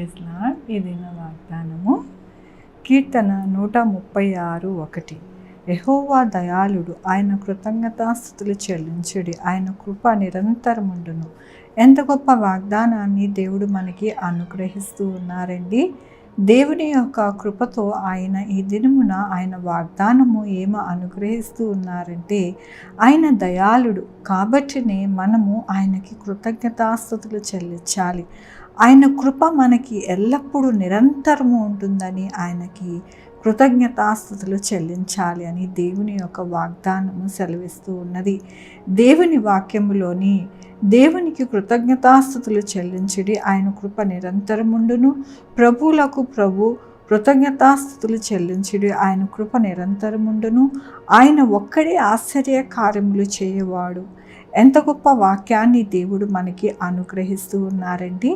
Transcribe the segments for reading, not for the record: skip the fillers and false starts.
Praise lord. ఈ దిన వాగ్దానము కీర్తన 136:1. యెహోవా దయాళుడు, ఆయన కృతజ్ఞతాస్తుతులు చెల్లించుడి, ఆయన కృప నిరంతరముండును. ఎంత గొప్ప వాగ్దానాన్ని దేవుడు మనకి అనుగ్రహిస్తూ ఉన్నారండి. దేవుని యొక్క కృపతో ఆయన ఈ దినమున ఆయన వాగ్దానము ఏమో అనుగ్రహిస్తూ ఉన్నారంటే, ఆయన దయాళుడు కాబట్టినే మనము ఆయనకి కృతజ్ఞతాస్తుతులు చెల్లించాలి. ఆయన కృప మనకి ఎల్లప్పుడూ నిరంతరము ఉంటుందని ఆయనకి కృతజ్ఞతాస్తుతులు చెల్లించాలి అని దేవుని యొక్క వాగ్దానము సెలవిస్తూ ఉన్నది. దేవుని వాక్యములోని దేవునికి కృతజ్ఞతాస్తుతులు చెల్లించుడి, ఆయన కృప నిరంతరముండును. ప్రభువులకు ప్రభు కృతజ్ఞతాస్తుతులు చెల్లించుడి, ఆయన కృప నిరంతరముండును. ఆయన ఒక్కడే ఆశ్చర్య కార్యములు చేయవాడు. ఎంత గొప్ప వాక్యాన్ని దేవుడు మనకి అనుగ్రహిస్తూ ఉన్నారండి.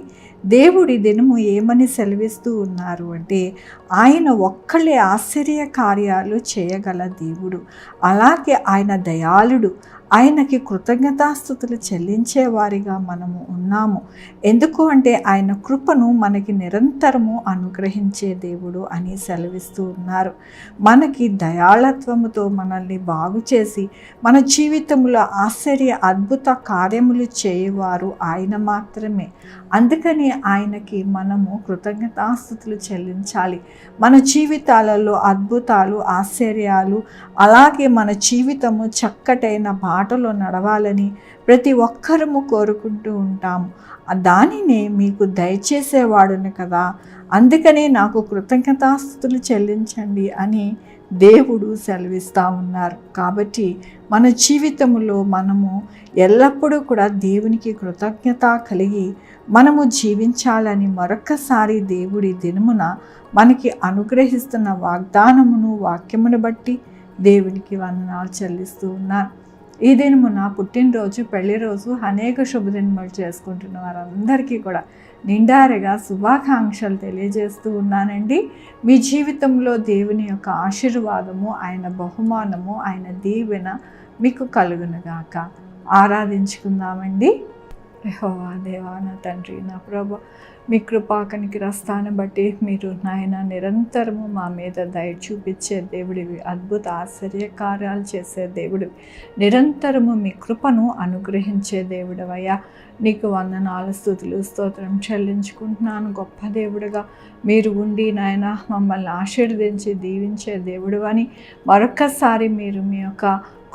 దేవుడి దినము ఏమని సెలవిస్తూ ఉన్నారు అంటే, ఆయన ఒక్కళ్ళే ఆశ్చర్య కార్యాలు చేయగల దేవుడు. అలాగే ఆయన దయాళుడు, ఆయనకి కృతజ్ఞతాస్తుతులు చెల్లించే వారిగా మనము ఉన్నాము. ఎందుకు అంటే ఆయన కృపను మనకి నిరంతరము అనుగ్రహించే దేవుడు అని సెలవిస్తూ ఉన్నారు. మనకి దయాళత్వముతో మనల్ని బాగు చేసి మన జీవితంలో ఆశ్చర్య అద్భుత కార్యములు చేయవారు ఆయన మాత్రమే. అందుకని ఆయనకి మనము కృతజ్ఞతాస్తుతులు చెల్లించాలి. మన జీవితాలలో అద్భుతాలు, ఆశ్చర్యాలు, అలాగే మన జీవితము చక్కటైన బాటలో నడవాలని ప్రతి ఒక్కరము కోరుకుంటూ ఉంటాము. దానినే మీకు దయచేసేవాడును కదా, అందుకనే నాకు కృతజ్ఞతాస్తుతులు చెల్లించండి అని దేవుడు సెలవిస్తూ ఉన్నారు. కాబట్టి మన జీవితంలో మనము ఎల్లప్పుడూ కూడా దేవునికి కృతజ్ఞత కలిగి మనము జీవించాలని మరొక్కసారి దేవుడి దినమున మనకి అనుగ్రహిస్తున్న వాగ్దానమును, వాక్యమును బట్టి దేవునికి వందనాలు చెల్లిస్తూ ఉన్నారు. ఈ దినమున పుట్టినరోజు, పెళ్లి రోజు, అనేక శుభదినములు చేసుకుంటున్న వారందరికీ కూడా నిండారుగా శుభాకాంక్షలు తెలియజేస్తూ ఉన్నానండి. మీ జీవితంలో దేవుని యొక్క ఆశీర్వాదము, ఆయన బహుమానము, ఆయన దీవెన మీకు కలుగునుగాక. ఆరాధించుకుందామండి. యెహోవా దేవా, నా తండ్రి, నా ప్రభు, మీ కృపా కనికరస్తాన్ని బట్టి మీరు నాయన నిరంతరము మా మీద దయ చూపించే దేవుడివి, అద్భుత ఆశ్చర్య కార్యాలు చేసే దేవుడివి, నిరంతరము మీ కృపను అనుగ్రహించే దేవుడవయ్యా. నీకు వందనాలు, స్తుతులు, స్తోత్రం చెల్లించుకుంటున్నాను. గొప్ప దేవుడుగా మీరు ఉండి నాయన మమ్మల్ని ఆశీర్వదించి దీవించే దేవుడు అని మరొక్కసారి మీరు మీ యొక్క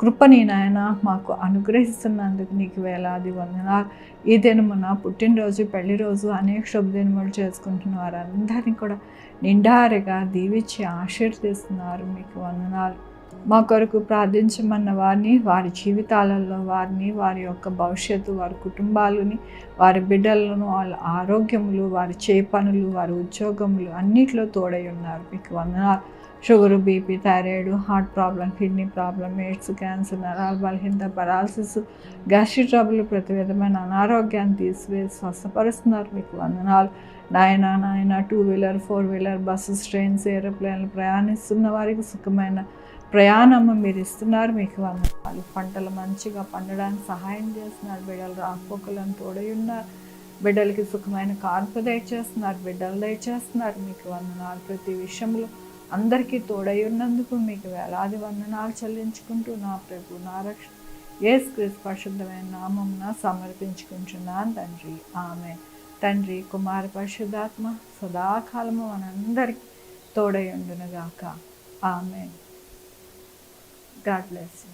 కృపని నాయన మాకు అనుగ్రహిస్తున్నందుకు నీకు వేలాది వందనాలు. ఈ దినమున పుట్టినరోజు, పెళ్లి రోజు, అనేక శుభదినములు చేసుకుంటున్న వారందరినీ కూడా నిండారుగా దీవించి ఆశీర్వదిస్తున్నారు. మీకు వందనాలు. మా కొరకు ప్రార్థించమన్న వారిని, వారి జీవితాలలో వారిని, వారి యొక్క భవిష్యత్తు, వారి కుటుంబాలని, వారి బిడ్డలను, వాళ్ళ ఆరోగ్యములు, వారి పనులు, వారి ఉద్యోగములు అన్నిట్లో తోడై ఉన్నారు. మీకు వందనాలు. Sugar, BP, thyroid, heart problem, kidney problem, AIDS, cancer, నరాల బలహీనత, పరాలసిస్, గ్యాస్ట్రిక్ ట్రబుల్, ప్రతి విధమైన అనారోగ్యాన్ని తీసివేసి స్వస్థపరుస్తున్నారు. మీకు వందనాలు నాయన. 2 వీలర్, 4 వీలర్, బస్సెస్, ట్రైన్స్, ఏరోప్లేన్లు ప్రయాణిస్తున్న వారికి సుఖమైన ప్రయాణము మీరు ఇస్తున్నారు. మీకు వందనాలు. పంటలు మంచిగా పండడానికి సహాయం చేస్తున్నారు. బిడ్డలు రాకపోకలను తోడై ఉన్నారు. బిడ్డలకి సుఖమైన కార్పు దయచేస్తున్నారు. బిడ్డలు దయచేస్తున్నారు. మీకు వందనాలు. ప్రతి విషయంలో అందరికీ తోడై ఉన్నందుకు మీకు వేలాది వందనాలు చెల్లించుకుంటూ నా ప్రభు, నా రక్షణ యేసుక్రీస్తు పరిశుద్ధమైన నామమున సమర్పించుకుంటున్నాను తండ్రి. ఆమేన్. తండ్రి, కుమార, పరిశుద్ధాత్మ సదాకాలము మనందరికీ తోడై ఉండునుగాక. ఆమేన్. God bless you.